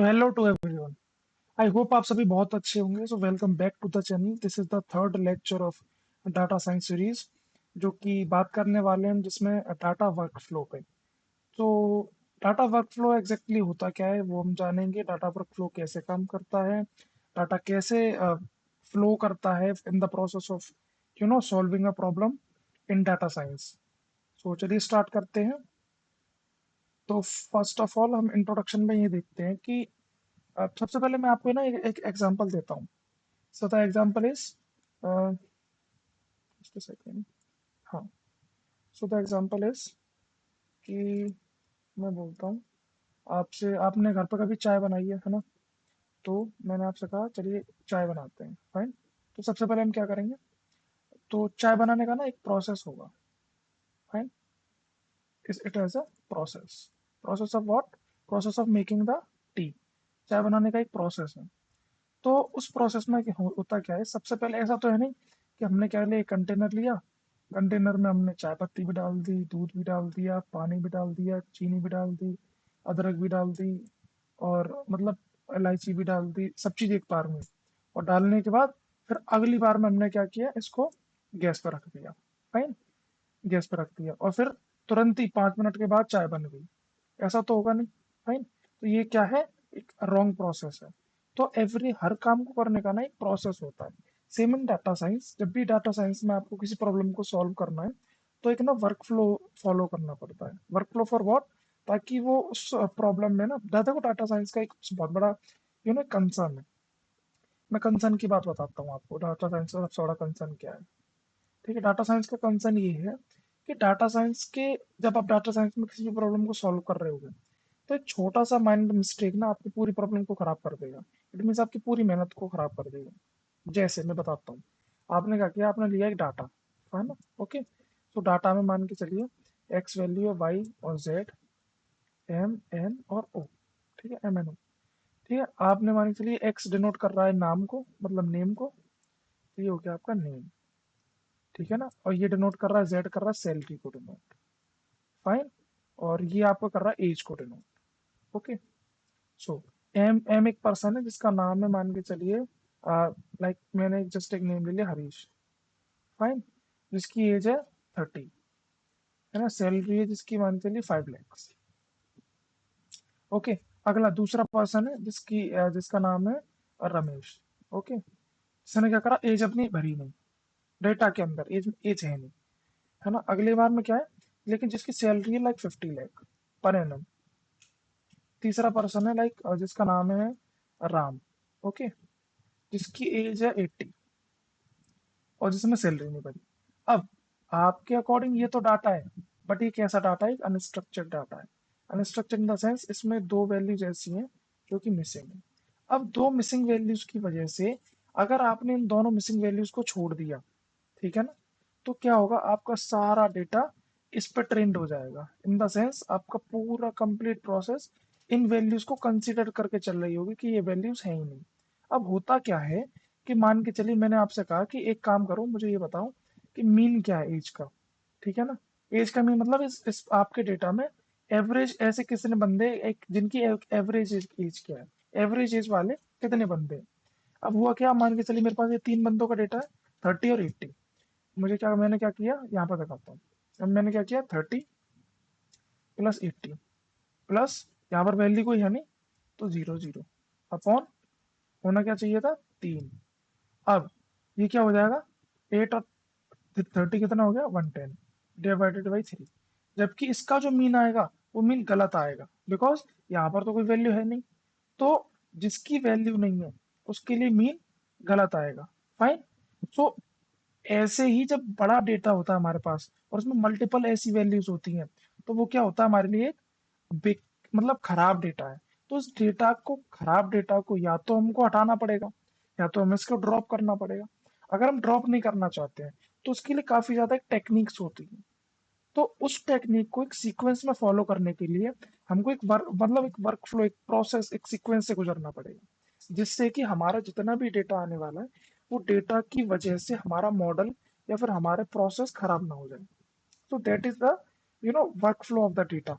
Hello to everyone. I hope आप सभी बहुत अच्छे होंगे। So welcome back to the channel. This is the third lecture of data science series, जो कि बात करने वाले हैं जिसमें डाटा वर्कफ्लो पे। तो डाटा वर्कफ्लो एग्जैक्टली होता क्या है वो हम जानेंगे। डाटा वर्कफ्लो कैसे काम करता है, डाटा कैसे फ्लो करता है in the process of solving a problem in data science. So चलिए स्टार्ट करते हैं। तो फर्स्ट ऑफ ऑल हम इंट्रोडक्शन में ये देखते हैं कि अब सबसे पहले मैं आपको ना एक एग्जांपल देता हूँ। So the example is just a second. हाँ, सो द एग्जांपल इज कि मैं बोलता हूँ आपसे, आपने घर पर कभी चाय बनाई है ना। तो मैंने आपसे कहा चलिए चाय बनाते हैं, फाइन। तो सबसे पहले हम क्या करेंगे, तो चाय बनाने का ना एक प्रोसेस होगा, fine. It has a process. Process of what? Process of making the T. चाय बनाने का एक प्रोसेस है। तो उस प्रोसेस में होता क्या है, सबसे पहले ऐसा तो है नहीं कि हमने क्या लिया, एक कंटेनर लिया, कंटेनर में हमने चाय पत्ती भी डाल दी, दूध भी डाल दिया, पानी भी डाल दिया, चीनी भी डाल दी, अदरक भी डाल दी, और मतलब इलायची भी डाल दी, सब चीज एक बार में। और डालने के बाद फिर अगली बार में हमने क्या किया, इसको गैस पर रख दिया, फाइन। गैस पर रख दिया और फिर तुरंत ही 5 मिनट के बाद चाय बन गई। ऐसा तो होगा नहीं, फाइन। तो ये क्या है, एक रॉन्ग प्रोसेस है। तो एवरी हर काम को करने का ना एक प्रोसेस होता है। सेम इन डाटा साइंस, जब भी डाटा साइंस में आपको किसी प्रॉब्लम को सॉल्व करना है तो एक ना वर्क फ्लो फॉलो करना पड़ता है। Work flow for what? ताकि वो उस प्रॉब्लम में ना, डाटा को डाटा साइंस का एक बहुत बड़ा कंसर्न है। मैं कंसर्न की बात बताता हूँ आपको, डाटा साइंस का सबसे बड़ा कंसर्न क्या है। ठीक है, डाटा साइंस का कंसर्न ये है कि डाटा साइंस के, जब आप डाटा साइंस में किसी भी प्रॉब्लम को सॉल्व कर रहे होगे तो एक छोटा सा माइनर मिस्टेक ना आपकी पूरी प्रॉब्लम को खराब कर देगा। इट मीन्स आपकी पूरी मेहनत को खराब कर देगा। जैसे मैं बताता हूँ, आपने क्या किया, आपने लिया एक डाटा, है ना, ओके। तो डाटा में मान के चलिए एक्स वैल्यू है, वाई और जेड, एम एन और ओ। ठीक है, एम एन ओ। ठीक है, आपने मान के चलिए एक्स डिनोट कर रहा है नाम को, मतलब नेम को, तो ये हो गया आपका नेम। ठीक है ना, और ये डिनोट कर रहा है, जेड कर रहा है सैलरी को डिनोट, फाइन। और ये आपको कर रहा है एज को डिनोट, ओके। सो एम एम एक पर्सन है जिसका नाम है, मान के चलिए लाइक मैंने जस्ट एक नेम ले लिया हरीश, फाइन। जिसकी एज है 30, है ना। सैलरी है जिसकी मान के चलिए 5 lakhs, ओके। अगला दूसरा पर्सन है जिसका नाम है रमेश, ओके। जिसने क्या करा, एज अपनी भरी नहीं, डेटा के अंदर एज एज है नहीं, है ना। अगली बार में क्या है, लेकिन जिसकी सैलरी है लाइक 50 लाख पर एनम। तीसरा पर्सन है लाइक जिसका नाम है राम, ओके। जिसकी एज है 80 और जिसमें सैलरी नहीं बनी। अब आपके अकॉर्डिंग ये तो डाटा है, बट ये कैसा डाटा है, अनस्ट्रक्चर्ड डाटा है। अनस्ट्रक्चर्ड इन द सेंस इसमें दो वैल्यूज ऐसी हैं जो कि मिसिंग है। अब दो मिसिंग वैल्यूज की वजह से अगर आपने इन दोनों मिसिंग वैल्यूज को छोड़ दिया, ठीक है ना, तो क्या होगा, आपका सारा डेटा इस पर ट्रेंड हो जाएगा। इन द सेंस आपका पूरा कंप्लीट प्रोसेस इन वैल्यूज को कंसीडर करके चल रही होगी कि ये वैल्यूज हैं ही नहीं। अब होता क्या है कि मान के चलिए मैंने आपसे कहा कि एक काम करो, मुझे ये बताओ कि मीन क्या है एज का। ठीक है ना, एज का मीन मतलब इस आपके डेटा में एवरेज ऐसे कितने बंदे, एक जिनकी एवरेज एज क्या है, एवरेज एज वाले कितने बंदे हैं। अब हुआ क्या, मान के चलिए मेरे पास ये तीन बंदों का डेटा है, 30 और 80। मैंने क्या किया, यहाँ पर दिखाता हूँ। अब मैंने क्या किया, 30 + 80 प्लस, यहाँ पर वैल्यू कोई है नहीं तो 0 0 अपॉन, होना क्या चाहिए था, 3। अब ये क्या हो जाएगा, 8 और 30 कितना हो गया, 110 डिवाइडेड बाई 3। जबकि इसका जो मीन आएगा वो मीन गलत आएगा, बिकॉज यहाँ पर तो कोई वैल्यू है नहीं। तो जिसकी वैल्यू नहीं है उसके लिए मीन गलत आएगा, फाइन। सो ऐसे ही जब बड़ा डेटा होता है हमारे पास और उसमें मल्टीपल ऐसी वैल्यूज होती हैं, तो वो क्या होता है हमारे लिए, एक बिग, मतलब खराब डेटा है। तो उस खराब डेटा को या तो हमको हटाना पड़ेगा या तो हमें इसको ड्रॉप करना पड़ेगा। अगर हम ड्रॉप नहीं करना चाहते हैं तो उसके लिए काफी ज्यादा टेक्निक्स होती हैं। तो उस टेक्निक को एक सीक्वेंस में फॉलो करने के लिए हमको एक वर्क फ्लो, एक प्रोसेस, एक सीक्वेंस से गुजरना पड़ेगा, जिससे कि हमारा जितना भी डेटा आने वाला है वो डेटा की वजह से हमारा मॉडल या फिर हमारे प्रोसेस खराब ना हो जाए। So that is the workflow of the data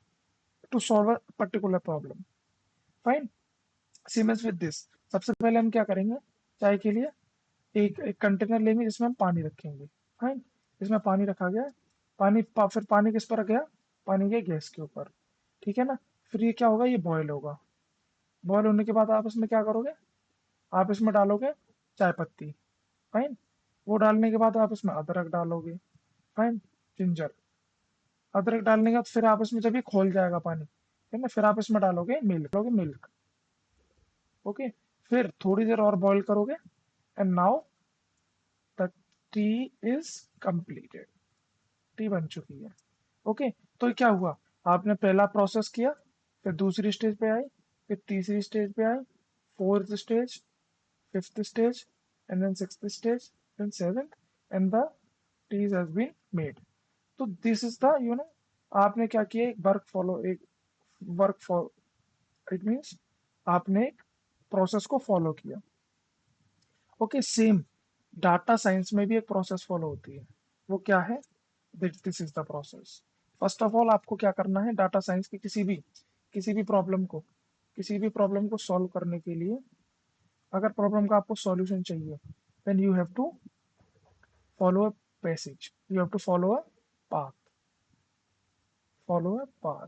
to solve a particular problem. Fine. Same as with this, सबसे पहले हम क्या करेंगे, चाय के लिए एक कंटेनर लेंगे जिसमें हम पानी रखेंगे। फाइन, इसमें पानी रखा गया, फिर पानी किस पर रख गया, पानी के गैस के ऊपर, ठीक है ना। फिर ये क्या होगा, ये बॉयल होगा। बॉयल होने के बाद आप इसमें क्या करोगे, आप इसमें डालोगे चाय पत्ती। फाइन, वो डालने के बाद आप इसमें अदरक डालोगे। Fine, ginger. अदरक डालने के बाद फिर आप इसमें, जब ये खोल जाएगा पानी, ठीक है, फिर आप इसमें डालोगे मिल्क। ओके, फिर थोड़ी देर और बॉईल करोगे, and now the T is completed, T बन चुकी है। ओके, तो ये क्या हुआ, आपने पहला प्रोसेस किया, फिर दूसरी स्टेज पे आए, फिर तीसरी स्टेज पे आए, fourth stage, fifth stage, and then sixth stage, then seventh, and the tea has been made. तो दिस इज द, आपने क्या किया, एक वर्क फॉलो, इट मीन्स आपने एक प्रोसेस को फॉलो किया। ओके, सेम डाटा साइंस में भी एक प्रोसेस फॉलो होती है। वो क्या है, this is the process. First of all आपको क्या करना है, डाटा साइंस की किसी भी प्रॉब्लम को सॉल्व करने के लिए, अगर प्रॉब्लम का आपको सॉल्यूशन चाहिए, then you have to follow a passage, you have to path follow a path.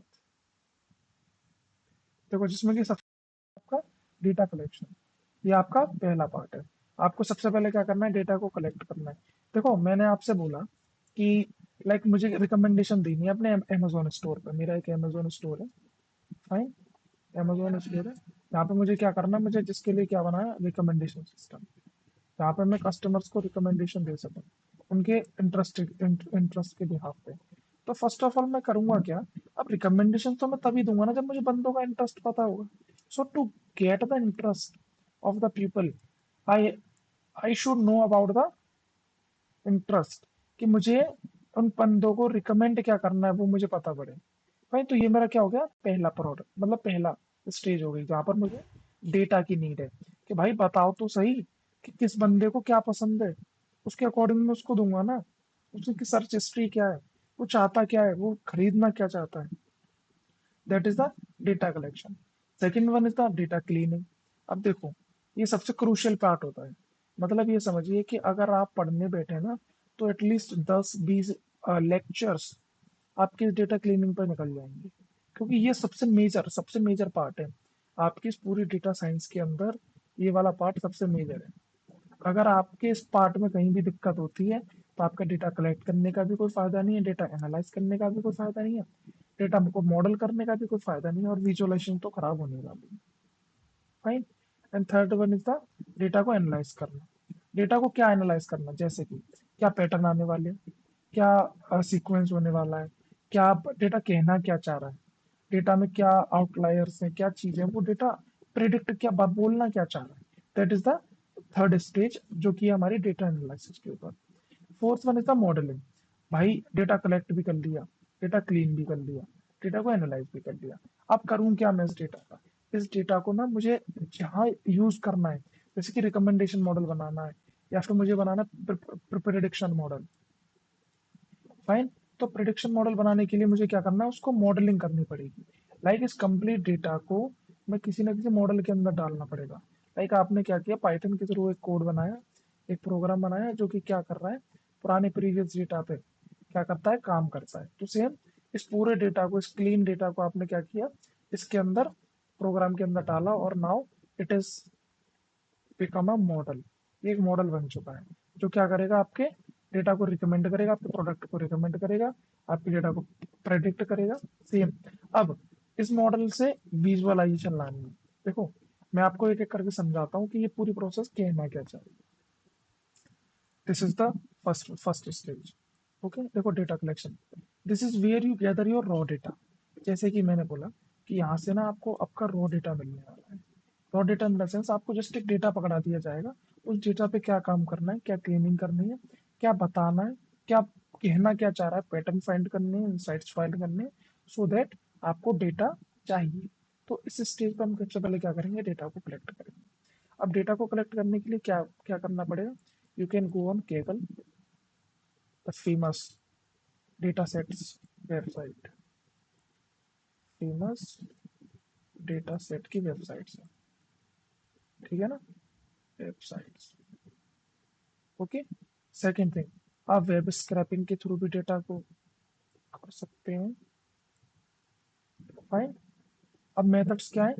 देखो, जिसमें कि आपका डेटा कलेक्शन, ये आपका पहला पार्ट है। आपको सबसे पहले क्या करना है, डेटा को कलेक्ट करना है। देखो, मैंने आपसे बोला कि लाइक मुझे रिकमेंडेशन देनी है अपने अमेजोन स्टोर पे, मेरा एक अमेजोन स्टोर है। फाइन, अमेजोन स्टोर है, यहाँ पे मुझे क्या करना है, मुझे जिसके लिए क्या बनाया, रिकमेंडेशन सिस्टम, जहाँ पे मैं कस्टमर्स को रिकमेंडेशन दे सकूँ उनके इंटरेस्ट के बिहाफ पे। तो फर्स्ट ऑफ ऑल मैं करूंगा क्या, अब रिकमेंडेशन तो मैं तभी दूंगा ना जब मुझे बंदों का इंटरेस्ट पता होगा। So to get the interest of the people, I I should know about the interest, कि मुझे उन बंदों को रिकमेंड क्या करना है वो मुझे पता पड़े। भाई, तो ये मेरा क्या हो गया, पहला प्रोडक्ट, मतलब पहला स्टेज हो गई, जहाँ पर मुझे डेटा की नीड है, कि भाई बताओ तो सही कि किस बंदे को क्या पसंद है, उसके अकॉर्डिंग मैं उसको दूंगा ना। उसकी सर्च हिस्ट्री क्या है, वो चाहता क्या है, वो खरीदना क्या चाहता है, that is the data collection. Second one is the data cleaning. अब देखो, ये सबसे क्रूशियल पार्ट होता है। मतलब ये समझिए कि अगर आप पढ़ने बैठे ना, तो एटलीस्ट 10-20 लेक्चर्स आपके डेटा क्लीनिंग पर निकल जाएंगे, क्योंकि ये सबसे मेजर पार्ट है आपकी इस पूरी डेटा साइंस के अंदर। ये वाला पार्ट सबसे मेजर है। अगर आपके इस पार्ट में कहीं भी दिक्कत होती है, तो आपका डेटा कलेक्ट करने का भी कोई फायदा नहीं है, डेटा एनालाइज करने का भी कोई फायदा नहीं है, डेटा को मॉडल करने का भी कोई फायदा नहीं है, और विजुअलाइजेशन तो खराब होने वाली है। Fine, and third one is the data को एनालाइज करना। डेटा को क्या एनालाइज करना, जैसे कि क्या पैटर्न आने वाले हैं, क्या सीक्वेंस होने वाला है, क्या डेटा कहना क्या चाह रहा है, डेटा में क्या आउटलायर्स हैं, क्या चीजें हैं, वो डेटा प्रिडिक्ट क्या बोलना क्या चाह रहा है। That is the third stage, जो कि है हमारी डेटा एनालिसिस के ऊपर। Fourth one is the modelling. भाई, डेटा कलेक्ट भी कर लिया, डेटा क्लीन भी कर लिया, डेटा को एनालाइज भी कर लिया। अब करूँ क्या मैं इस डेटा का, इस डेटा को ना मुझे जहाँ यूज करना है, जैसे कि रिकमेंडेशन मॉडल बनाना है, या फिर मुझे बनाना प्रिडिक्शन मॉडल। फाइन, तो प्रिडिक्शन मॉडल बनाने के लिए मुझे क्या करना है, उसको मॉडलिंग करनी पड़ेगी। लाइक इस कंप्लीट डेटा को मैं किसी ना किसी मॉडल के अंदर डालना पड़ेगा। लाइक आपने क्या किया, पाइथन के थ्रू एक कोड बनाया, एक प्रोग्राम बनाया, जो कि क्या कर रहा है, पुराने प्रीवियस डेटा पे क्या करता है, काम करता है। तो सेम इस पूरे डेटा को, इस क्लीन डेटा को आपने क्या किया, इसके अंदर, प्रोग्राम के अंदर डाला, और now it is become a model. ये एक मॉडल बन चुका है, जो क्या करेगा, आपके डेटा को रिकमेंड करेगा, आपके प्रोडक्ट को रिकमेंड करेगा, आपके डेटा को प्रेडिक्ट करेगा। सेम, अब इस मॉडल से विजुअलाइजेशन लानी है। देखो, मैं आपको एक एक करके समझाता हूँ कि ये पूरी प्रोसेस कहना क्या चाहिए। This is the first stage. Okay, देखो, data collection, this is where you gather your raw data. जैसे कि मैंने बोला कि यहाँ से ना आपको आपका रॉ डेटा मिलने वाला है। Raw data in the sense, आपको जस्ट एक डेटा पकड़ा दिया जाएगा, उस डेटा पे क्या काम करना है, क्या क्लीनिंग करनी है, क्या बताना है, क्या कहना क्या चाह रहा है, पैटर्न फाइंड करने हैं, इंसाइट्स फाइंड करने हैं, सो दैट आपको डेटा चाहिए। तो इस स्टेज पर हम सबसे पहले क्या करेंगे, डेटा को कलेक्ट करेंगे। अब डेटा को कलेक्ट करने के लिए क्या क्या करना पड़ेगा, you can go on Kaggle, the famous data sets website, famous data set की वेबसाइट है। ठीक है ना, वेबसाइट्स। ओके, सेकेंड थिंग, आप वेब स्क्रैपिंग के थ्रू भी डेटा को कर सकते हैं। फाइन। अब मेथड्स क्या है,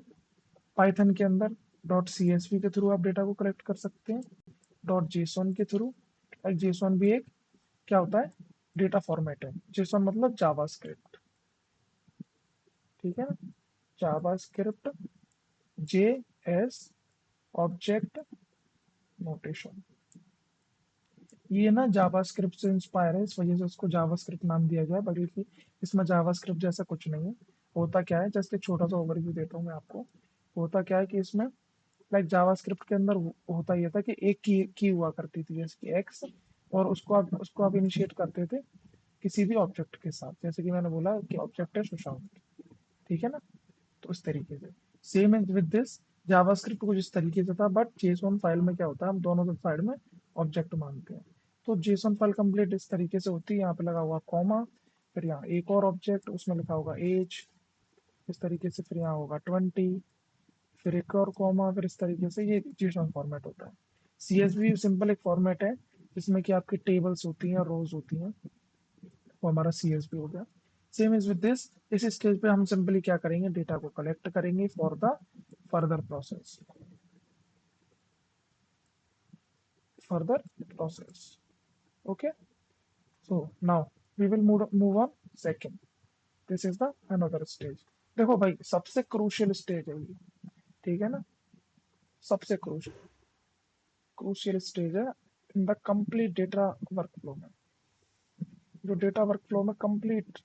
पाइथन के अंदर डॉट CSV के थ्रू आप डेटा को कलेक्ट कर सकते हैं, डॉट जेसॉन के थ्रू। जेसॉन भी एक क्या होता है, डेटा फॉर्मेट है। जेसॉन मतलब जावास्क्रिप्ट, ठीक है ना, जावास्क्रिप्ट, JS, ऑब्जेक्ट नोटेशन। ये ना जावास्क्रिप्ट से इंस्पायर है, इस वजह से उसको जावास्क्रिप्ट नाम दिया गया, बल्कि इसमें जावास्क्रिप्ट जैसा कुछ नहीं है। होता क्या है, जस्ट एक छोटा सा ओवरव्यू देता हूँ मैं आपको। होता क्या है कि इसमें लाइक जावास्क्रिप्ट के अंदर होता ये था कि एक की हुआ करती थी, जैसे कि एक्स, और उसको आप इनिशिएट करते थे किसी भी ऑब्जेक्ट के साथ, जैसे कि मैंने बोला कि ऑब्जेक्ट है सुशांत, ठीक है ना। तो उस तरीके से same as with this, JavaScript कुछ इस तरीके से था, बट जेसॉन फाइल में क्या होता है, हम दोनों साइड में ऑब्जेक्ट मानते हैं। तो जेसॉन फाइल कंप्लीट इस तरीके से होती है, यहाँ पे लगा हुआ कॉमा, फिर यहाँ एक और ऑब्जेक्ट, उसमें लिखा होगा एज, इस तरीके से, फिर यहाँ होगा 20, फिर एक और कॉमा, फिर इस तरीके से ये जेसॉन फॉर्मेट होता है। CSV सिंपल एक फॉर्मेट है जिसमें कि आपकी टेबल्स होती हैं, रोज होती हैं, वो हमारा CSV हो गया। सेम इज विद दिस, इस स्टेज पे हम सिंपली क्या करेंगे, डेटा को कलेक्ट करेंगे for the further process, further process. Okay, so now we will move on second. This is the another stage. देखो भाई, सबसे क्रूशियल स्टेज है ये, ठीक है ना, सबसे क्रूशियल स्टेज है in the complete data workflow में। जो डेटा वर्कफ्लो में कंप्लीट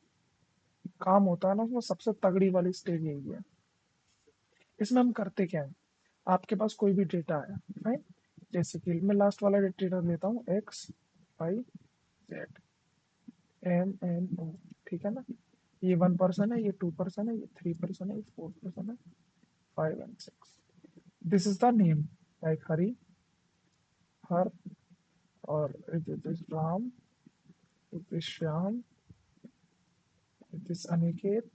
काम होता है ना, उसमें सबसे तगड़ी वाली स्टेज यही है। इसमें हम करते क्या है, आपके पास कोई भी डेटा है, फाइन, जैसे कि मैं लास्ट वाला डेटा लेता हूँ, XYZ MNO, ठीक है ना। ये 1 पर्सन है, ये 2 पर्सन है, ये 3 पर्सन है, ये 4 पर्सन है, 5 and 6। This is the name, like Hari, हर, और this Ram, this Shyam, this Aniket,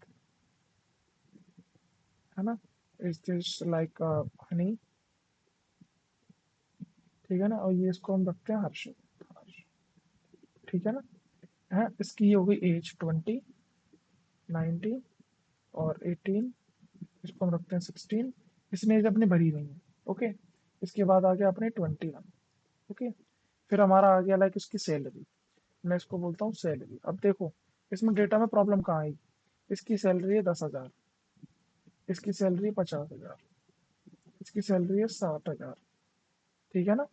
है ना, इज दिस लाइक हनी, ठीक है ना, और ये इसको हम रखते हैं हर्षित, हर्ष, ठीक है ना। है, इसकी ये हो गई एज 20, 19 और 18, इसको हम रखते हैं 16। इसने एज अपनी भरी नहीं है, ओके। इसके बाद आ गया अपने 21, ओके। फिर हमारा आ गया लाइक इसकी सैलरी, मैं इसको बोलता हूँ सैलरी। अब देखो, इसमें डेटा में प्रॉब्लम कहाँ आएगी, इसकी सैलरी है 10,000, इसकी सैलरी 50,000, इसकी सैलरी है 60,000, ठीक है ना।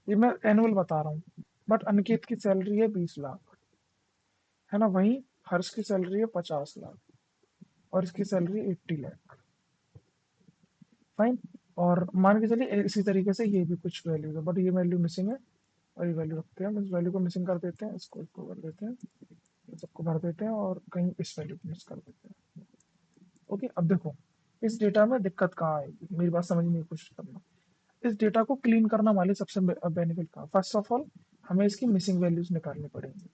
ये मैं एनुअल बता रहा हूँ, बट अनिकेत की सैलरी है 20 लाख, है ना। वहीं हर्ष की सैलरी है 50 लाख, और इसकी सैलरी 80 लाख, फाइन। और मान के चलिए इसी तरीके से ये भी कुछ वैल्यू है, बट ये वैल्यू मिसिंग है, और ये वैल्यू रखते हैं, हम इस वैल्यू को मिसिंग कर देते हैं, इसको कर देते हैं, इन सबको भर देते हैं, और कहीं इस वैल्यू को मिस कर देते हैं। ओके, अब देखो इस डेटा में दिक्कत कहाँ आएगी, मेरी बात समझने की कोशिश करना। इस डेटा को क्लीन करना वाले सबसे बेनिफिट कहाँ, फर्स्ट ऑफ ऑल हमें इसकी मिसिंग वैल्यूज निकालनी पड़ेंगी।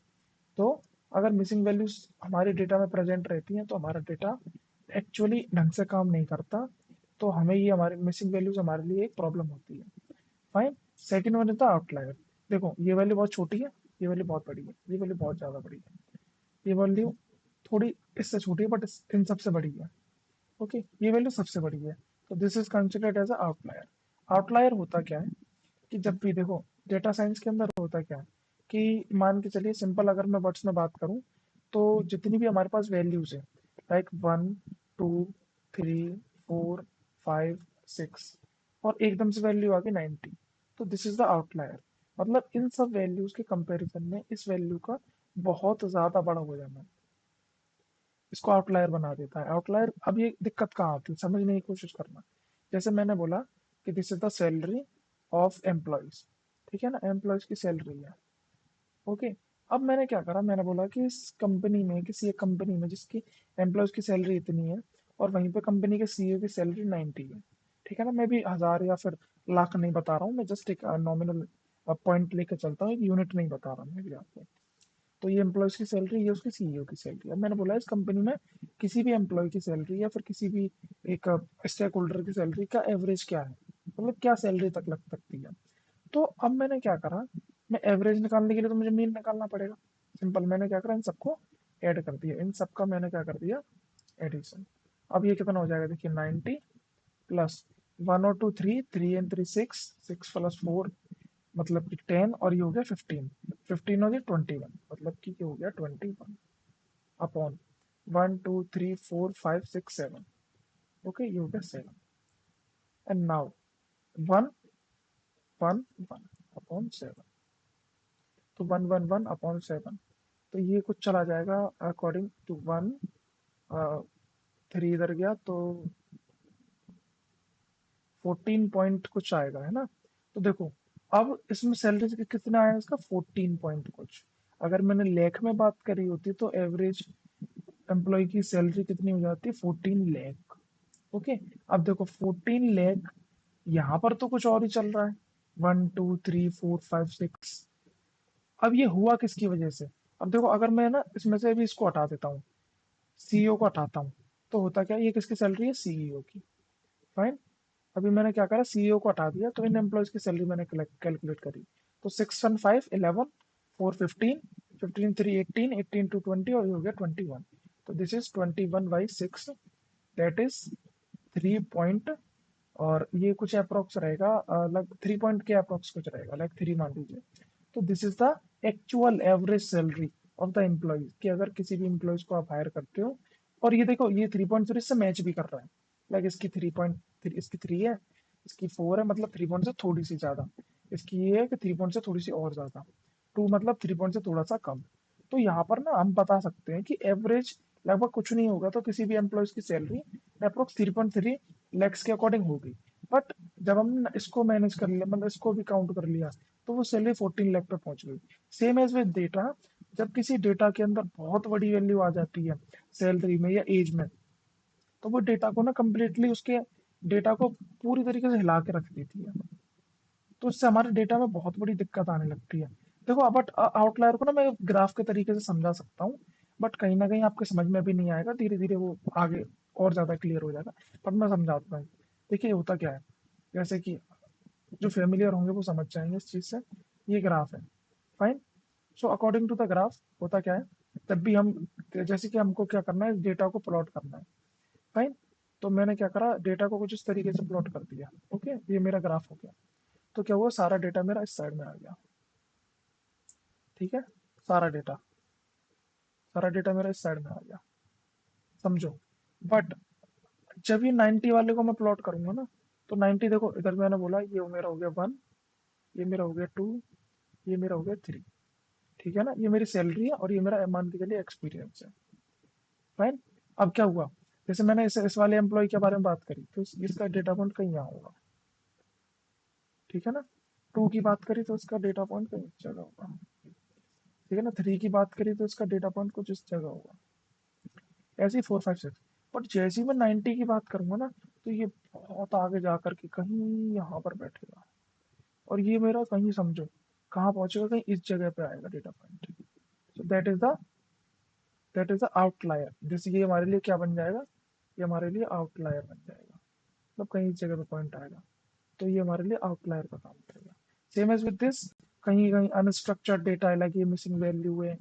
तो अगर मिसिंग वैल्यूज हमारे डेटा में प्रेजेंट रहती हैं तो हमारा डेटा एक्चुअली ढंग से काम नहीं करता, तो हमें ये हमारी मिसिंग वैल्यूज हमारे लिए एक प्रॉब्लम होती है, fine. Second one is the outlier. देखो ये वैल्यू बहुत छोटी है, ये वैल्यू बहुत बड़ी है, ये वैल्यू बहुत ज्यादा बड़ी है, ये वैल्यू थोड़ी इससे छोटी है, बट इन सबसे बड़ी है, ओके। ये वैल्यू सबसे बड़ी है, तो this is considered as a outlier. Outlier होता क्या है कि जब भी देखो डेटा साइंस के अंदर होता क्या है कि मान के चलिए सिंपल अगर मैं वर्ड्स में बात करूं, तो जितनी भी हमारे पास वैल्यूज है, लाइक 1, 2, 3, 4, 5, 6, और एकदम से वैल्यू आ गई 90, तो दिस इज द आउटलायर। मतलब इन सब वैल्यूज के कंपैरिजन में इस वैल्यू का बहुत ज्यादा बड़ा हो जाना इसको आउटलायर बना देता है। आउटलायर, अब ये दिक्कत कहाँ आती है, समझने की कोशिश करना। जैसे मैंने बोला कि this is the salary of employees, ठीक है ना, एम्प्लॉयज की सैलरी है, ओके। अब मैंने क्या करा, मैंने बोला कि इस कंपनी में, किसी एक कंपनी में जिसकी एम्प्लॉयज की सैलरी इतनी है, और वहीं पे कंपनी के CEO की सैलरी 90 है, ठीक है ना। मैं भी हजार या फिर लाख नहीं बता रहा हूँ, मैं जस्ट एक नॉमिनल पॉइंट लेकर चलता हूँ, एक यूनिट नहीं बता रहा हूँ मैं भी आपको। तो ये एम्प्लॉयज की सैलरी, ये उसकी CEO की सैलरी। अब मैंने बोला इस कंपनी में किसी भी एम्प्लॉय की सैलरी या फिर किसी भी एक स्टेक होल्डर की सैलरी का एवरेज क्या है, मतलब क्या सैलरी तक लग सकती है। तो अब मैंने क्या करा, मैं एवरेज निकालने के लिए तो मुझे मीन निकालना पड़ेगा। सिंपल, मैंने क्या करा, इन सबको ऐड कर दिया, इन सबका मैंने क्या कर दिया, एडिशन। अब ये कितना हो जाएगा, देखिए 90 प्लस 1 और 2 3, 3 and 3 6, 6 + 4 मतलब कि 10, और ये हो गया 15, 15 हो गया 21, मतलब कि ये हो गया 21 अपॉन 1 2 3 4 5 6 7। ओके, ये हो गया 7। एंड नाउ 1 1 1 अपॉन 7, तो 1 1 1 अपॉन 7, तो ये कुछ चला जाएगा अकॉर्डिंग टू 1, 3 इधर गया तो 14 पॉइंट कुछ आएगा, है ना। तो देखो, अब इसमें सैलरी कितना आया इसका, 14 पॉइंट कुछ। अगर मैंने लाख में बात करी होती तो एवरेज एम्प्लॉय की सैलरी कितनी हो जाती, 14 लाख। ओके, अब देखो 14 लाख, यहाँ पर तो कुछ और ही चल रहा है, 1 2 3 4 5 6। अब ये हुआ किसकी वजह से, अब देखो अगर मैं ना इसमें से अभी इसको हटा देता हूँ, सीईओ को हटाता हूँ, तो होता क्या है, ये किसकी सैलरी है, सीईओ की। फाइन, अभी मैंने क्या करा, सीईओ को हटा दिया, तो इन एम्प्लॉयज की सैलरी मैंने कैलकुलेट करी। तो 6 1 5 11 4 15, 15 3 18, 18 2 20, और ये हो गया 21। तो this is 21/6, that is 3 point. और ये कुछ अप्रोक्स रहेगा, लाइक 3 पॉइंट के अप्रोक्स कुछ रहेगा, लाइक 3 मान लीजिए। तो this is the actual average salary of the employees, कि अगर किसी भी एम्प्लॉयज को आप हायर करते हो, और ये देखो ये 3.3 से मैच भी कर रहा है, लाइक इसकी 3.3, इसकी 3 है, इसकी 4 है, मतलब 3 पॉइंट से थोड़ी सी ज्यादा, इसकी ये है कि 3 पॉइंट से थोड़ी सी और ज्यादा, 2 मतलब 3 पॉइंट से थोड़ा सा कम। तो यहाँ पर ना हम बता सकते हैं कि एवरेज लगभग कुछ नहीं होगा, तो किसी भी एम्प्लॉयज की सैलरी अप्रोक्स 3.3 लैक्स के अकॉर्डिंग होगी। बट जब हम इसको मैनेज कर लिया, मतलब इसको भी काउंट कर लिया, तो वो सैलरी 14 लाख पे पहुंच गई। सेम एज विद डेटा, जब किसी डेटा के अंदर बहुत बड़ी वैल्यू आ जाती है सैलरी में या एज में, तो वो डेटा को ना कम्प्लीटली उसके डेटा को पूरी तरीके से हिला के रख देती है। तो इससे हमारे डेटा में बहुत बड़ी दिक्कत आने लगती है। देखो, बट आउटलायर को ना मैं ग्राफ के तरीके से समझा सकता हूँ, बट कहीं ना कहीं आपके समझ में भी नहीं आएगा, धीरे धीरे वो आगे और ज्यादा क्लियर हो जाएगा। पर मैं समझाता हूँ। देखिए होता क्या है, जैसे कि जो फेमिलियर होंगे वो समझ जाएंगे इस चीज से। ये ग्राफ है, fine. So according to the graph होता क्या है, तब भी हम, जैसे कि हमको क्या करना है, इस डेटा को प्लॉट करना है, फाइन। तो मैंने क्या करा, डेटा को कुछ इस तरीके से प्लॉट कर दिया। ओके, ये मेरा ग्राफ हो गया। तो क्या हुआ, सारा डेटा मेरा इस साइड में आ गया, ठीक है। सारा डेटा सारा डेटा मेरा इस साइड में आ गया, समझो। बट जब ये 90 वाले को मैं प्लॉट करूंगा ना, तो 90 देखो, इधर मैंने बोला ये मेरा हो गया 1, ये मेरा हो गया 2, ये मेरा हो गया 3, ठीक है ना। ये मेरी सैलरी है और ये मेरा मान के लिए एक्सपीरियंस है, फाइन। अब क्या हुआ, जैसे मैंने इस वाले एम्प्लॉय के बारे में बात करी, तो इसका डेटा पॉइंट कहीं यहाँ होगा, ठीक है ना। 2 की बात करी तो इसका डेटा पॉइंट कहीं इस जगह होगा, ठीक है ना। 3 की बात करी तो इसका डेटा पॉइंट कुछ इस जगह होगा, ऐसे ही 4 5 6। बट जैसे ही मैं 90 की बात करूंगा ना, तो ये बहुत आगे जाकर के कहीं यहाँ पर बैठेगा, और ये मेरा कहीं समझो कहाँ पहुंचेगा, कहीं इस जगह पे आएगा data point. So that is the outlier. जैसे ये हमारे लिए क्या बन जाएगा, ये हमारे लिए आउटलायर बन जाएगा, मतलब कहीं इस जगह पे पॉइंट आएगा, तो ये हमारे लिए आउटलायर का काम करेगा। सेम एज विद दिस, कहीं कहीं अनस्ट्रक्चर्ड डेटा है, लाइक ये मिसिंग वैल्यू है,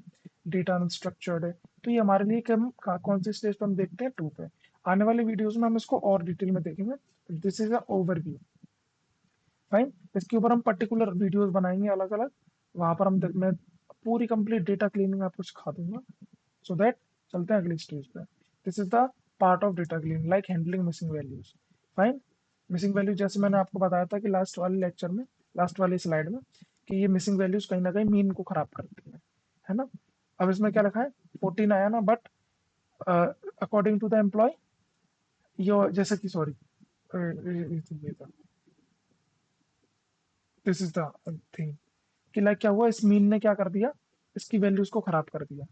डेटा अनस्ट्रक्चर्ड है, तो ये हमारे लिए कम कौन सी स्टेज पे हम देखते हैं, 2 पे। आने वाले वीडियोस में हम इसको और डिटेल में देखेंगे। This is a overview, fine. इसके ऊपर हम पर्टिकुलर वीडियोस बनाएंगे अलग अलग, वहां पर मैं पूरी कंप्लीट डेटा क्लीनिंग आपको सिखा दूंगा, सो दैट चलते हैं अगली स्टेज पे। This is the part of data cleaning, like handling missing values, fine. Missing value जैसे मैंने आपको बताया था कि लास्ट वाले लेक्चर में, लास्ट वाली स्लाइड में, कि ये मिसिंग वैल्यूज कहीं ना कहीं मीन को खराब करती है ना। अब इसमें क्या लिखा है, 14 आया ना, but according to the employee, ये जैसे कि सॉरी, ये था, दिस इज द थिंग, कि लाइक क्या हुआ, इस मीन ने क्या कर दिया, इसकी वैल्यूज को खराब कर दिया,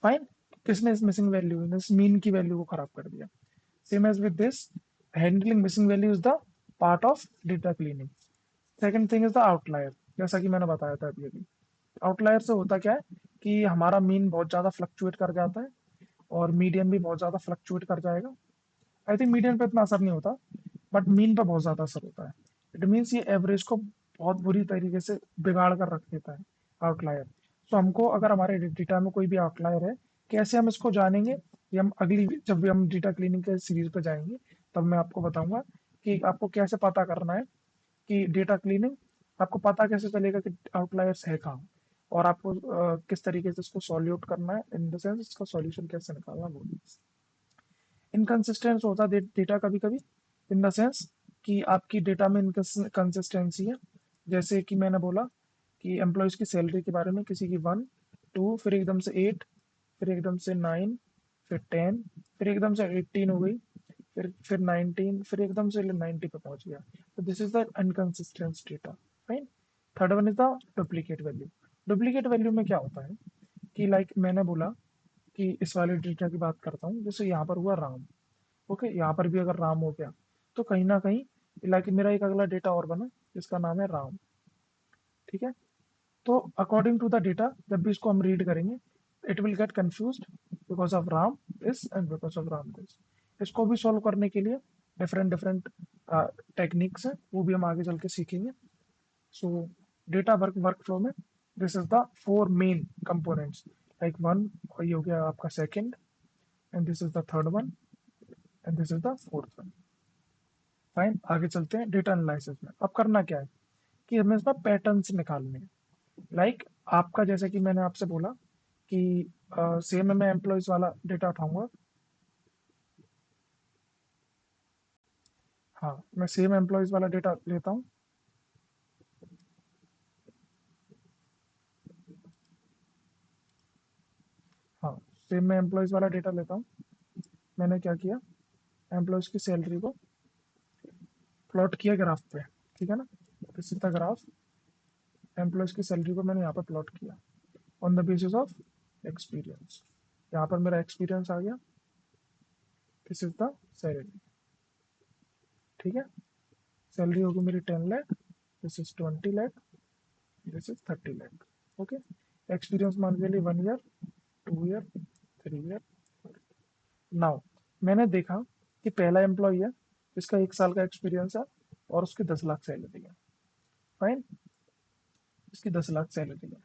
फाइन। किसने, इस मिसिंग वैल्यू ने इस मीन की वैल्यू को खराब कर दिया। Same as with this, handling missing value is the part of data cleaning. Second thing is the outlier, जैसा कि मैंने बताया था अभी अभी। आउटलायर से होता क्या है कि हमारा मीन बहुत ज्यादा फ्लक्चुएट कर जाता है, और मीडियन भी बहुत ज्यादा फ्लक्चुएट कर जाएगा। आई थिंक मीडियन पे इतना असर नहीं होता, बट मीन पे बहुत ज्यादा असर होता है। इट मीन्स ये एवरेज को बहुत बुरी तरीके से बिगाड़ कर रख देता है, आउटलायर। तो हमको अगर हमारे डेटा में कोई भी आउटलायर है, कैसे हम इसको जानेंगे, ये हम अगली जब भी हम डेटा क्लीनिंग के सीरीज पे जाएंगे तब मैं आपको बताऊंगा कि आपको कैसे पता करना है कि डेटा क्लीनिंग, आपको पता कैसे चलेगा कि आउटलायर्स है कहाँ, और आपको किस तरीके से इसको सॉल्यूट करना है, इन द सेंस इसका सॉल्यूशन कैसे निकालना वो। इनकंसिस्टेंस होता है डेटा कभी कभी, इन द सेंस कि आपकी डेटा में इनकंसिस्टेंसी है। जैसे कि मैंने बोला कि एम्प्लॉयज़ की सैलरी के बारे में, किसी की 1 2, फिर एकदम से 8, फिर एकदम से 9, फिर 10, फिर एकदम से 18 हो गई, फिर 19, फिर एकदम से 90 पे पहुंच गया। तो this is the inconsistent data. Fine. Third one is the duplicate value. Duplicate value में क्या होता है कि लाइक मैंने बोला कि इस वाले डेटा की बात करता हूँ, जैसे यहाँ पर हुआ राम। ओके, यहाँ पर भी अगर राम हो गया तो कहीं ना कहीं लाइक मेरा एक अगला डेटा और बना जिसका नाम है राम। ठीक है, तो अकॉर्डिंग टू द डेटा जब भी इसको हम रीड करेंगे, it will get confused because of Ram this and because of Ram this. इसको भी सॉल्व करने के लिए डिफरेंट डिफरेंट टेक्निक्स हैं, वो भी हम आगे चल के सीखेंगे। सो डेटा वर्क फ्लो में this is the 4 main components, like one, ये हो गया आपका second, and this is the third one, and this is the fourth one. Fine, आगे चलते हैं डेटा एनालिसिस में। अब करना क्या है कि हमें इसमें पैटर्न्स निकालने हैं। लाइक आपका, जैसे कि मैंने आपसे बोला कि सेम मैं एम्प्लॉयज वाला डेटा उठाऊंगा। हाँ, मैं सेम एम्प्लॉयज वाला डेटा लेता हूँ। हाँ, सेम मैं एम्प्लॉयज वाला डेटा लेता हूँ। मैंने क्या किया, एम्प्लॉयज की सैलरी को प्लॉट किया ग्राफ पे। ठीक है ना, this is the graph. Employees की सैलरी को मैंने यहाँ पर प्लॉट किया on the basis of experience. यहाँ पर मेरा एक्सपीरियंस आ गया, दिस इज द सैलरी। ठीक है, सैलरी होगी मेरी 10 lakh, this is 20 lakh, this is 30 lakh. Okay, experience मान के लिए 1 ईयर, 2 ईयर, 3 ईयर। नाउ मैंने देखा कि पहला एम्प्लॉय है जिसका 1 साल का एक्सपीरियंस है और उसकी 10 लाख सैलरी है। फाइन, इसकी 10 लाख सैलरी है।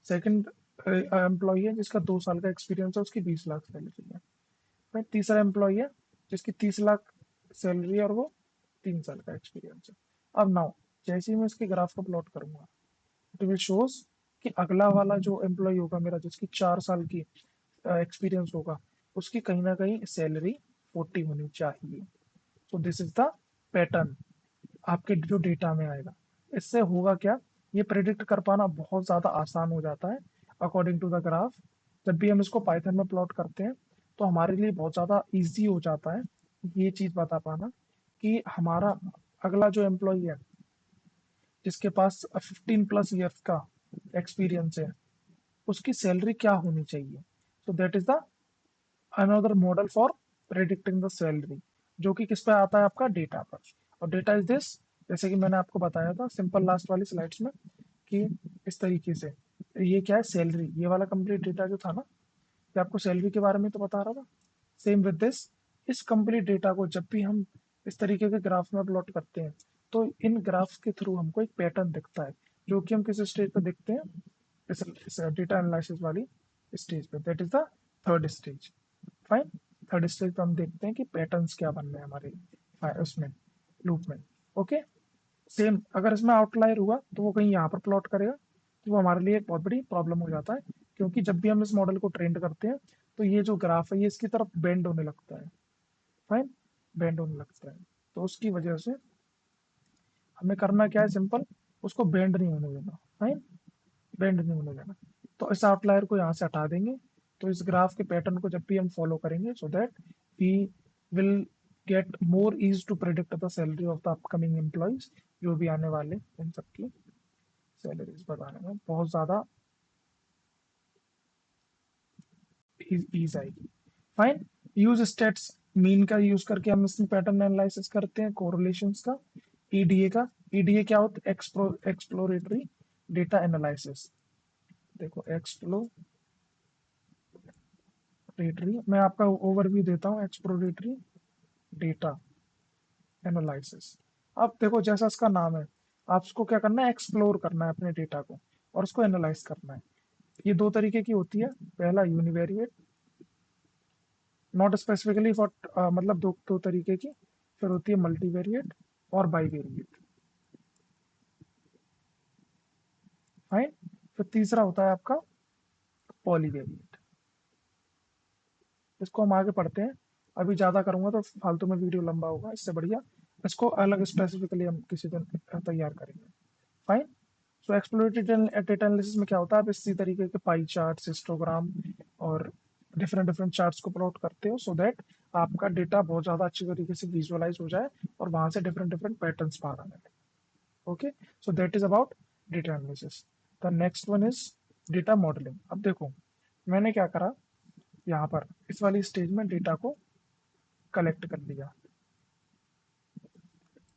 सेकंड एम्प्लॉय है जिसका 2 साल का एक्सपीरियंस है, उसकी 20 लाख सैलरी है। फिर तीसरा एम्प्लॉय है जिसकी 30 लाख सैलरी है और वो 3 साल का एक्सपीरियंस है। अब नाउ जैसे ही मैं इसके ग्राफ को प्लॉट करूंगा, इट विल शोज कि अगला वाला जो एम्प्लॉय होगा मेरा, जिसकी 4 साल की एक्सपीरियंस होगा, उसकी कहीं ना कहीं सैलरी 40 होनी चाहिए। So this is the pattern आपके जो डेटा में आएगा। इससे होगा क्या, ये प्रिडिक्ट कर पाना बहुत ज़्यादा आसान हो जाता है अकॉर्डिंग टू द ग्राफ। जब भी हम इसको पाइथन में प्लॉट करते हैं तो हमारे लिए बहुत ज़्यादा इजी हो जाता है ये चीज़ बता पाना कि हमारा अगला जो एम्प्लॉय है जिसके पास 15 प्लस ईयर्स का एक्सपीरियंस है, उसकी सैलरी क्या होनी चाहिए। So that is the another model for predicting the salary, जो कि किस पे आता है, आपका डेटा पर। और डेटा इज दिस, जैसे कि मैंने आपको बताया था सिंपल लास्ट वाली स्लाइड्स में कि इस तरीके से ये क्या है, सैलरी, ये वाला कंप्लीट डेटा जो था ना, ये आपको सैलरी के बारे में तो बता रहा था। सेम विद दिस, इस कंप्लीट डेटा को जब भी हम इस तरीके के ग्राफ में प्लॉट करते हैं तो इन ग्राफ्स के थ्रू हमको एक पैटर्न दिखता है, जो कि हम किस स्टेज पे देखते हैं, इस डेटा एनालिसिस वाली स्टेज पे, that is the third stage. Fine, third stage पे हम देखते हैं कि पैटर्न्स क्या बन रहे हैं हमारे उसमें, लूप में। ओके, सेम अगर इसमें आउटलायर हुआ तो वो कहीं यहाँ पर प्लॉट करेगा, तो वो हमारे लिए एक बहुत बड़ी प्रॉब्लम हो जाता है, क्योंकि जब भी हम इस मॉडल को ट्रेंड करते हैं तो ये जो ग्राफ है ये इसकी तरफ बेंड होने लगता है। फाइन, बेंड होने लगता है, तो उसकी वजह से हमें करना क्या है, सिंपल, उसको बेंड नहीं होने देना। फाइन, बेंड नहीं होने देना। तो इस आउटलायर को यहाँ से हटा देंगे, तो इस ग्राफ के पैटर्न को जब भी हम फॉलो करेंगे, so that we will get more ease to predict the salary of the upcoming employees, जो भी आने वाले इन सबकी सैलरीज बताने में बहुत ज़्यादा ईज आएगी। फाइन, यूज स्टेट्स, मीन का यूज करके हम इसमें पैटर्न एनालिसिस करते हैं, कोरिलेशंस का, ईडीए का। ईडीए क्या होता है, एक्सप्लोरेटरी डेटा एनालिसिस। देखो एक्सप्लोरेटरी, मैं आपका ओवरव्यू देता हूँ, एक्सप्लोरेटरी डेटा एनालिसिस। अब देखो जैसा इसका नाम है, आपको क्या करना है, एक्सप्लोर करना है अपने डेटा को और उसको एनालाइज करना है। ये दो तरीके की होती है। पहला यूनिवेरिएट, नॉट स्पेसिफिकली फॉर, मतलब दो दो तरीके की। फिर होती है मल्टीवेरिएट और बाईवेरिएट। फाइन। फिर तीसरा होता है आपका पॉलीवेरिएट। इसको हम आगे पढ़ते हैं। अभी ज़्यादा करूंगा तो फालतू में वीडियो लंबा होगा, इससे बढ़िया इसको अलग स्पेसिफिकली हम किसी दिन तैयार करेंगे। फाइन। सो एक्सप्लोरेटरी डेटा एनालिसिस में क्या होता है, आप इसी तरीके के पाई चार्ट, हिस्टोग्राम और डिफरेंट डिफरेंट चार्ट्स को प्लॉट करते हो, सो दैट आपका डेटा बहुत ज़्यादा अच्छी तरीके से विजुअलाइज हो जाए और वहां से डिफरेंट डिफरेंट पैटर्न्स बाहर आने लगे। Okay, so that is about data analysis. The next one is data modelling. अब देखो मैंने क्या करा, यहाँ पर इस वाली स्टेज में डेटा को कलेक्ट कर लिया।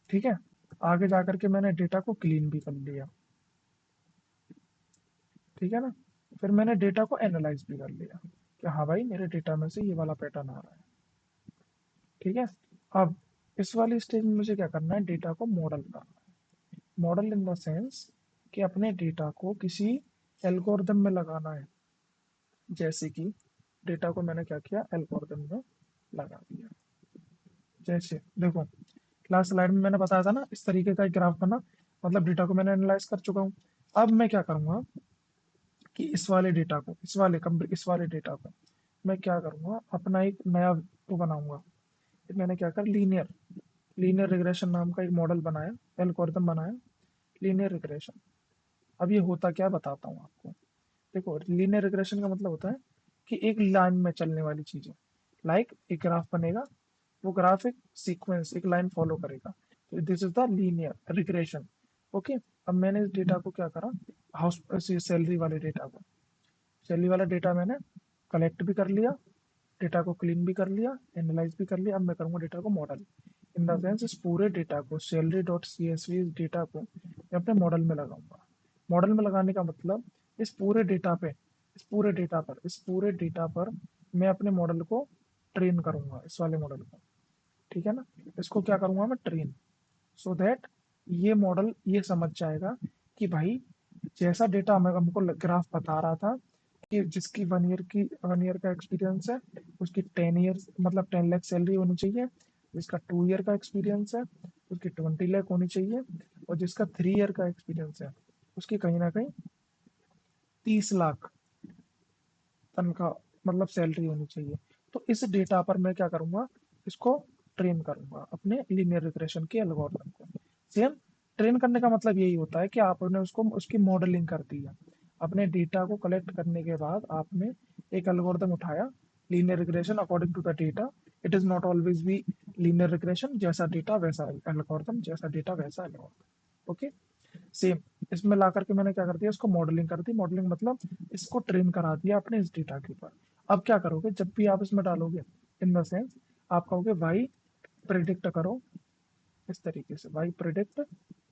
ठीक है, आगे जाकर के मैंने डेटा को क्लीन भी कर लिया। ठीक है ना। फिर मैंने डेटा को एनालाइज भी कर लिया कि हाँ भाई मेरे डेटा में से ये वाला पैटर्न आ रहा है। ठीक है। अब इस वाली स्टेज में मुझे क्या करना है, डेटा को मॉडल करना है। मॉडल इन द सेंस कि अपने डेटा को किसी एल्गोरिदम में लगाना है। जैसे कि डेटा को मैंने क्या किया, एल्गोरिदम में लगा दिया। जैसे देखो लास्ट स्लाइड में मैंने बताया था ना, इस तरीके का एक ग्राफ बना, मतलब डेटा को मैंने एनालाइज कर चुका हूँ। अब मैं क्या करूँगा कि इस वाले डेटा को, इस वाले डेटा को मैं क्या करूँगा, अपना एक नया वो बनाऊंगा। फिर मैंने क्या कर, लीनियर लीनियर रिग्रेशन नाम का एक मॉडल बनाया, एल्गोरिथम बनाया, लीनियर रिग्रेशन। अब ये होता क्या है बताता हूँ आपको। देखो लीनियर रिग्रेशन का मतलब होता है कि एक लाइन में चलने वाली चीजें, लाइक एक ग्राफ बनेगा, वो ग्राफ एक सीक्वेंस, एक लाइन फॉलो करेगा। तो this is the linear regression. Okay. अब मैंने इस डेटा को क्या करा, हाउस सैलरी वाले डेटा को, सैलरी वाला डेटा मैंने कलेक्ट भी कर लिया, डेटा को क्लीन भी कर लिया, एनालाइज भी कर लिया। अब मैं करूंगा डेटा को मॉडल। इन द सेंस इस पूरे डेटा को, salary dot C S V, इस डेटा को मैं अपने मॉडल में लगाऊंगा। मॉडल में लगाने का मतलब इस पूरे डेटा पे, इस पूरे डेटा पर मैं अपने मॉडल को ट्रेन करूंगा, इस वाले मॉडल को। ठीक है ना। इसको क्या करूंगा मैं, ट्रेन, सो दैट ये मॉडल ये समझ जाएगा कि भाई जैसा डेटा हमें हमको ग्राफ बता रहा था कि जिसकी 1 ईयर का एक्सपीरियंस है उसकी 10 ईयर्स मतलब 10 लाख सैलरी होनी चाहिए, जिसका 2 ईयर का एक्सपीरियंस है उसकी 20 लाख होनी चाहिए, और जिसका 3 ईयर का एक्सपीरियंस है उसकी कहीं ना कहीं 30 लाख तनख्वाह मतलब सैलरी होनी चाहिए। तो इस डेटा पर मैं क्या करूंगा, इसको ट्रेन करूंगा अपने लीनियर रिग्रेशन के एल्गोरिथम को। सेम ट्रेन करने का मतलब यही होता है कि आपने उसको उसकी मॉडलिंग कर दी है। अपने डेटा को कलेक्ट करने के बाद आपने एक एल्गोरिथम उठाया, linear regression according to the data. It is not always be linear regression, जैसा डेटा वैसा एल्गोरिथम, जैसा डेटा वैसा एल्गोरिथम। ओके। सेम इसमें ला करके मैंने क्या कर दिया, इसको मॉडलिंग कर दी। मॉडलिंग मतलब इसको ट्रेन करा दिया अपने इस डेटा के ऊपर। अब क्या करोगे, जब भी आप इसमें डालोगे, इन द सेंस आप कहोगे भाई प्रिडिक्ट करो, इस तरीके से भाई प्रिडिक्ट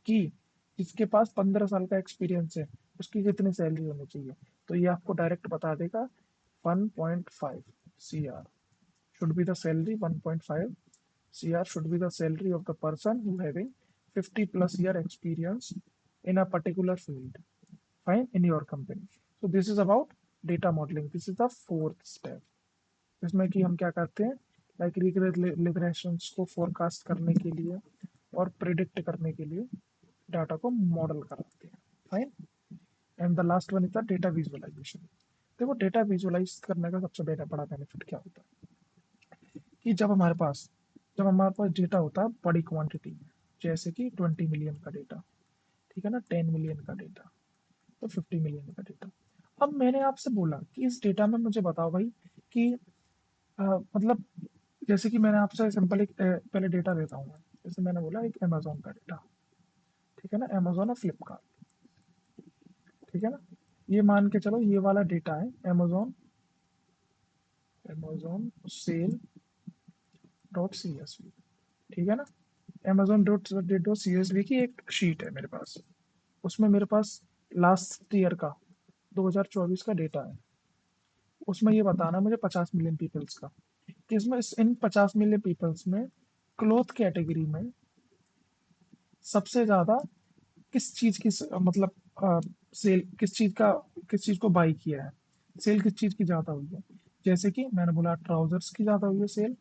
कि जिसके पास 15 साल का एक्सपीरियंस है उसकी कितनी सैलरी होनी चाहिए। तो ये आपको डायरेक्ट बता देगा 1.5 CR should be the salary, 1.5 CR should be the salary of the person who having 50 plus year experience in a particular field, fine, in your company. So this is about data modeling. This is the fourth step, जिसमें कि हम क्या करते हैं, like regressions को forecast करने के लिए और प्रिडिक्ट करने के लिए डाटा को मॉडल कराते हैं। Fine. And the last one is the data visualisation. देखो डेटा विजुअलाइज करने का सबसे बड़ा बेनिफिट क्या होता है कि जब हमारे पास डेटा होता है बड़ी क्वांटिटी में, जैसे कि 20 मिलियन का डेटा, ठीक है ना, 10 मिलियन का डेटा, तो 50 मिलियन का डेटा। अब मैंने आपसे बोला कि इस डेटा में मुझे बताओ भाई कि मतलब जैसे कि मैंने आपसे सिंपल एक पहले डेटा देता हूँ मैं। जैसे मैंने बोला एक अमेजोन का डेटा, ठीक है ना, अमेजोन और फ्लिपकार्ट, ठीक है ना। ये मान के चलो ये वाला डेटा है Amazon, Amazon sale dot C S V, ठीक है ना। Amazon dot C S V की एक शीट है मेरे पास, उसमें मेरे पास लास्ट ईयर का 2024 का डेटा है। उसमें ये बताना है मुझे 50 मिलियन पीपल्स का, कि इसमें इन 50 मिलियन पीपल्स में क्लोथ कैटेगरी में सबसे ज्यादा किस चीज की मतलब सेल किस चीज को बाई किया है, सेल किस चीज की ज्यादा हुई है। जैसे कि मैंने बोला ट्राउजर्स की ज्यादा हुई है सेल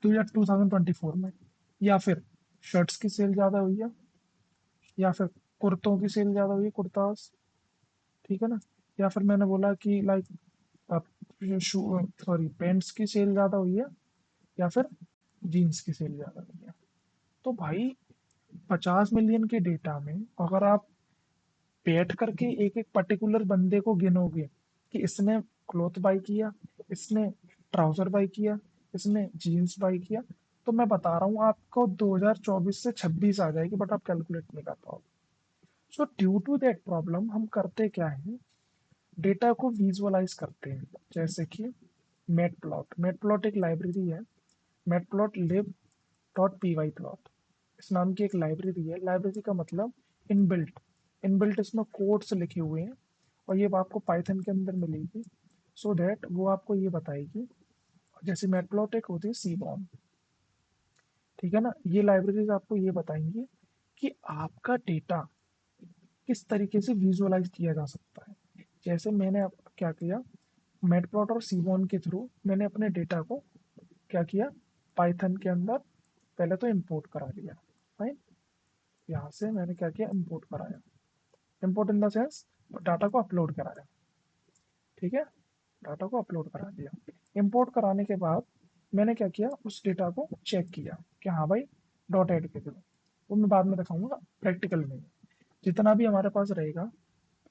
तो या 2024 में, या फिर शर्ट्स की सेल ज्यादा हुई है, या फिर कुर्तों की सेल ज्यादा हुई है, कुर्तास, ठीक है ना। या फिर मैंने बोला कि लाइक सॉरी पेंट्स की सेल ज्यादा हुई है, या फिर जीन्स की सेल ज्यादा हुई है। तो भाई 50 मिलियन के डेटा में अगर आप बैठ करके एक एक पर्टिकुलर बंदे को गिनोगे कि इसने क्लॉथ बाई किया, इसने ट्राउजर बाई किया, इसने जीन्स बाई किया, तो मैं बता रहा हूँ आपको 2024 से 26 आ जाएगी, बट आप कैलकुलेट नहीं कर पाओगे। So due to that problem हम करते क्या है, डेटा को विजुअलाइज करते हैं। जैसे कि मैटप्लॉट एक लाइब्रेरी है, मैटप्लॉट लिब डॉट पी वाई प्लॉट, इस नाम की एक लाइब्रेरी है। लाइब्रेरी का मतलब इनबिल्ट, इनबिल्ट इसमें कोड्स लिखे हुए हैं, और ये आपको पाइथन के अंदर मिलेगी। सो दैट वो आपको ये बताएगी, जैसे मैटप्लॉट एक होती है सीबॉन, ठीक है ना। ये लाइब्रेरीज आपको ये बताएंगी कि आपका डेटा किस तरीके से विजुअलाइज किया जा सकता है। जैसे मैंने अब क्या किया, मैटप्लॉट और सीबॉन के थ्रू मैंने अपने डेटा को क्या किया, पाइथन के अंदर पहले तो इंपोर्ट करा लिया। फाइन, यहाँ से मैंने क्या किया, इंपोर्ट कराया, import in the sense data को अपलोड कराया, ठीक है, डाटा को अपलोड करा दिया। इंपोर्ट कराने के बाद मैंने क्या किया, उस डेटा को चेक किया कि हाँ भाई डॉट ऐड के थ्रू, वो मैं बाद में दिखाऊंगा प्रैक्टिकल में। जितना भी हमारे पास रहेगा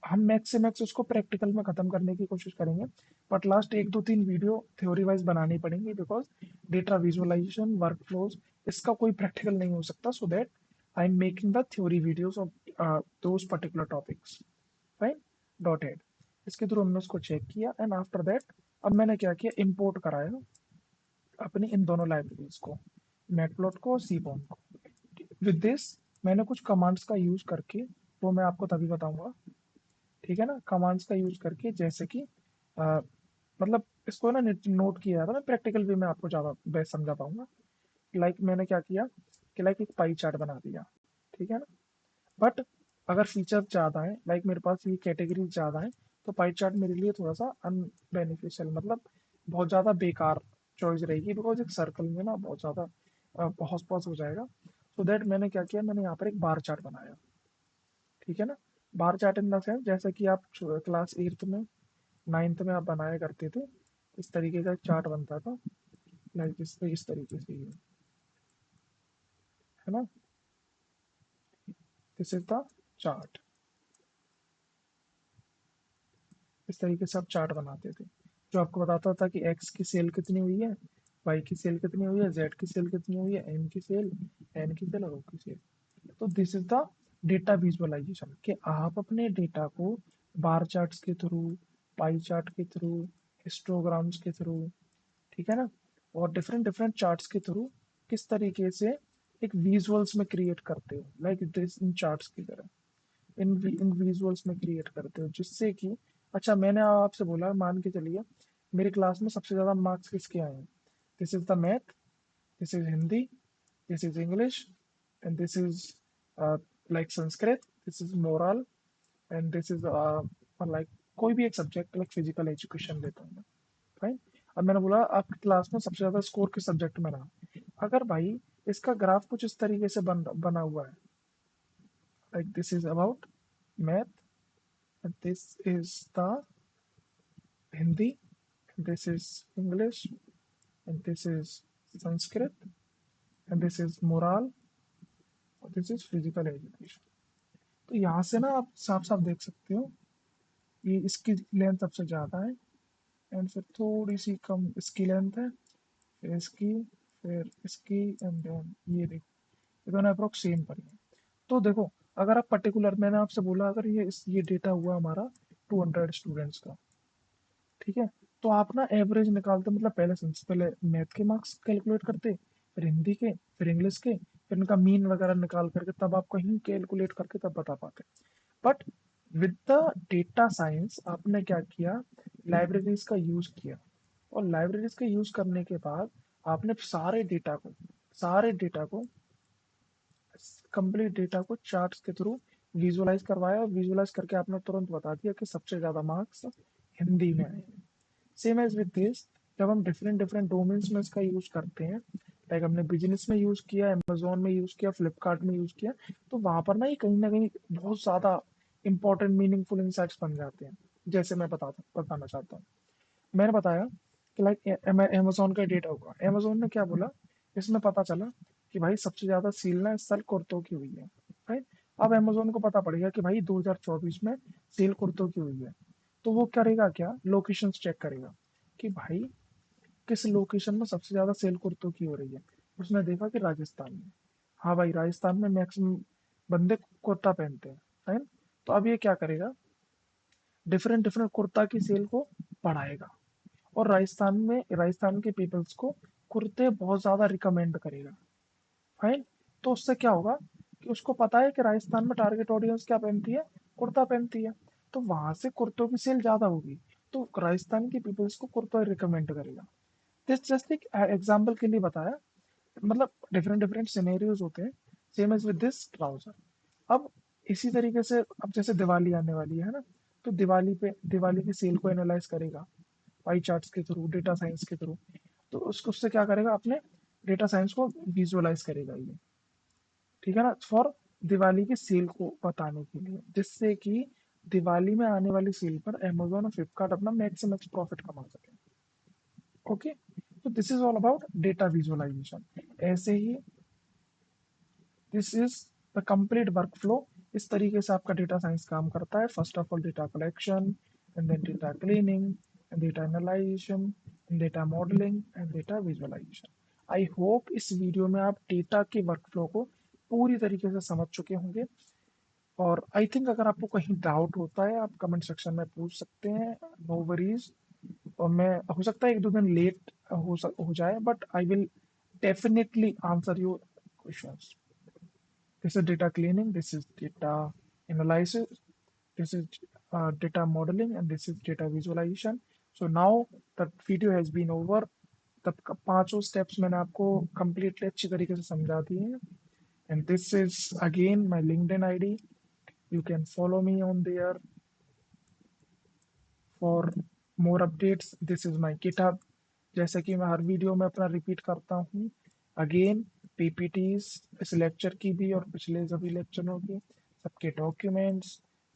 हम मैक्स से मैक्स उसको प्रैक्टिकल में खत्म करने की कोशिश करेंगे, but last 1 2 3 video theory wise बनानी पड़ेंगी, because data visualisation workflows इसका कोई प्रैक्टिकल नहीं हो सकता। So that I am making the theory videos of those particular topics. Fine, dot add, इसके थ्रू हमने उसको चेक किया, एंड आफ्टर दैट अब मैंने क्या किया, इंपोर्ट कराया अपनी इन दोनों लाइब्रेरीज को, मैटप्लॉट को और सीबॉन को। विद दिस मैंने कुछ कमांड्स का यूज करके, वो मैं आपको तभी बताऊंगा, ठीक है ना, कमांड्स का यूज करके, जैसे कि अ, मतलब इसको ना नोट किया था, मैं प्रैक्टिकल वे में आपको ज़्यादा बेस्ट समझा पाऊंगा। लाइक मैंने क्या किया कि लाइक एक पाई चार्ट बना दिया, ठीक है ना। बट अगर फीचर ज़्यादा है, लाइक मेरे पास ये कैटेगरी ज़्यादा है, तो पाई चार्ट मेरे लिए थोड़ा सा अनबेनिफिशियल, मतलब बहुत ज़्यादा बेकार चॉइस रहेगी, बिकॉज एक सर्कल में ना बहुत ज़्यादा हौस पौस हो जाएगा। सो दैट मैंने क्या किया, मैंने यहाँ पर एक बार चार्ट बनाया, ठीक है ना। Bar chart in the sense जैसे कि आप क्लास 8th में 9th में आप बनाया करते थे, इस तरीके का एक चार्ट बनता था, लाइक इस तरीके से ये, है ना, दिस इज द चार्ट। इस तरीके से आप चार्ट बनाते थे, जो आपको बताता था कि एक्स की सेल कितनी हुई है, वाई की सेल कितनी हुई है, जेड की सेल कितनी हुई है, एम की सेल, एन की सेल और ओ की सेल। तो this is the data visualisation, कि आप अपने डेटा को बार चार्ट्स के थ्रू, पाई चार्ट के थ्रू, हिस्टोग्राम्स के थ्रू, ठीक है ना, और डिफरेंट डिफरेंट चार्ट्स के थ्रू किस तरीके से एक विजुअल्स में क्रिएट करते हो, लाइक दिस इन चार्ट्स की तरह इन विजुअल्स में क्रिएट करते हो, जिससे कि अच्छा मैंने आपसे बोला, मान के चलिए मेरी क्लास में सबसे ज़्यादा मार्क्स किसके आए हैं, this is the math, this is Hindi, this is English, and this is like Sanskrit, this is moral, and this is like कोई भी एक सब्जेक्ट, लाइक फिजिकल एजुकेशन लेता हूँ मैं। फाइन, अब मैंने बोला आपकी क्लास में सबसे ज़्यादा स्कोर किस सब्जेक्ट में रहा। अगर भाई इसका ग्राफ कुछ इस तरीके से बना हुआ है, like this is about math, this is the Hindi, this is English, and this is Sanskrit, and this is moral, और this is physical education। तो यहाँ से ना आप साफ साफ देख सकते हो, ये इसकी लेंथ सबसे ज़्यादा है, एंड फिर थोड़ी सी कम इसकी लेंथ है, फिर इसकी एंड देन ये देखो, ये दोनों अप्रोक्स सेम पड़ी है। तो देखो, अगर आप पर्टिकुलर, मैंने आपसे बोला अगर ये डेटा हुआ हमारा 200 स्टूडेंट्स का, ठीक है, तो आप ना एवरेज निकालते, मतलब पहले मैथ के मार्क्स कैलकुलेट करते, फिर हिंदी के, फिर इंग्लिश के, फिर इनका मीन वगैरह निकाल करके तब आप कहीं कैलकुलेट करके तब बता पाते। But with the data science आपने क्या किया, लाइब्रेरीज का यूज किया, और लाइब्रेरीज का यूज करने के बाद आपने सारे डेटा को कंप्लीट डेटा को चार्ट्स के थ्रू विजुअलाइज करवाया और विजुअलाइज करके आपने तुरंत बता दिया कि सबसे ज्यादा मार्क्स हिंदी में आए हैं। सेम एज विद दिस, जब हम डिफरेंट डिफरेंट डोमेन्स में इसका यूज करते हैं, लाइक हमने बिजनेस में यूज किया, अमेजोन में यूज किया, फ्लिपकार्ट में यूज किया, तो वहां पर ना कहीं बहुत ज्यादा इंपॉर्टेंट मीनिंगफुल इंसाइट्स बन जाते हैं। जैसे मैं बताना चाहता हूँ, मैंने बताया कि लाइक अमेजोन का डेटा होगा, अमेजोन ने क्या बोला, इसमें पता चला कि भाई सबसे ज्यादा सेल ना इस साल कुर्तों की हुई है, राइट। अब अमेजोन को पता पड़ेगा कि भाई 2024 में सेल कुर्तों की हुई है, तो वो करेगा क्या, लोकेशन चेक करेगा कि भाई किस लोकेशन में सबसे ज्यादा सेल कुर्तों की हो रही है। उसने देखा कि राजस्थान में, हाँ भाई राजस्थान में मैक्सिमम बंदे कुर्ता पहनते हैं, राइट। तो अब ये क्या करेगा, डिफरेंट डिफरेंट कुर्ता की सेल को बढ़ाएगा और राजस्थान के पीपल्स को कुर्ते बहुत ज्यादा रिकमेंड करेगा, फाइन। तो उससे क्या होगा कि उसको पता है कि राजस्थान में टारगेट ऑडियंस क्या पहनती है, कुर्ता पहनती है, तो वहां से कुर्तों की सेल ज्यादा होगी, तो राजस्थान के पीपल्स को कुर्ता रिकमेंड करेगा। दिस जस्ट एक एग्जाम्पल के लिए बताया, मतलब डिफरेंट डिफरेंट सिनेरियोज होते हैं, same as with this trouser. अब इसी तरीके से, अब जैसे दिवाली आने वाली है ना, तो दिवाली की सेल को एनालाइज करेगा पाई चार्ट्स के थ्रू, डेटा साइंस के थ्रू। तो उसको उससे क्या करेगा, अपने डेटा साइंस को विजुअलाइज करेगा ये, ठीक है ना, फॉर दिवाली की सेल को बताने के लिए, जिससे कि दिवाली में आने वाली सेल पर अमेजोन और फ्लिपकार्ट अपना मैक्स से मैक्स प्रॉफिट कमा सके। ओके, तो this is all about data visualisation. ऐसे ही this is the complete work flow. इस तरीके से आपका डेटा साइंस काम करता है। First of all data collection, and then data cleaning, and data analysation, and data modelling, and data visualisation. I hope इस वीडियो में आप डेटा के वर्क फ्लो को पूरी तरीके से समझ चुके होंगे। और आई थिंक अगर आपको कहीं डाउट होता है, आप कमेंट सेक्शन में पूछ सकते हैं, नो वरीज। और मैं, हो सकता है एक दो दिन लेट हो जाए, but I will definitely answer your questions. This is data cleaning, this is data analysis, this is data modeling, and this is data visualization. So now the video has been over. तब पांचों steps मैंने आपको completely अच्छी तरीके से समझा दिए हैं। And this is again my LinkedIn ID. You can follow me on there for more updates. This is my GitHub. जैसे कि मैं हर वीडियो में अपना रिपीट करता हूँ, अगेन पीपीटीज इस लेक्चर की भी और पिछले सभी लेक्चरों की, सबके डॉक्यूमेंट्स,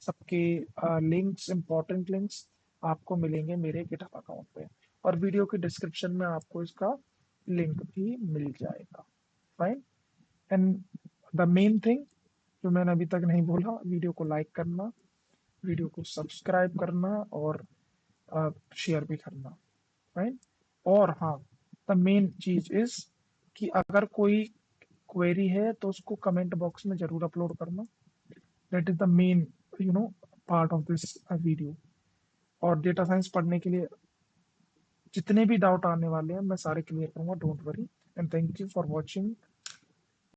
सबके लिंक्स, इंपॉर्टेंट लिंक्स आपको मिलेंगे मेरे गिटहब अकाउंट पे, और वीडियो के डिस्क्रिप्शन में आपको इसका लिंक भी मिल जाएगा, fine. And the main thing जो मैंने अभी तक नहीं बोला, वीडियो को लाइक करना, वीडियो को सब्सक्राइब करना, और शेयर भी करना, राइट। और हाँ, द मेन चीज इज कि अगर कोई क्वेरी है तो उसको कमेंट बॉक्स में जरूर अपलोड करना। That is the main part of this video. और डेटा साइंस पढ़ने के लिए जितने भी डाउट आने वाले हैं मैं सारे क्लियर करूंगा, don't worry. And thank you for watching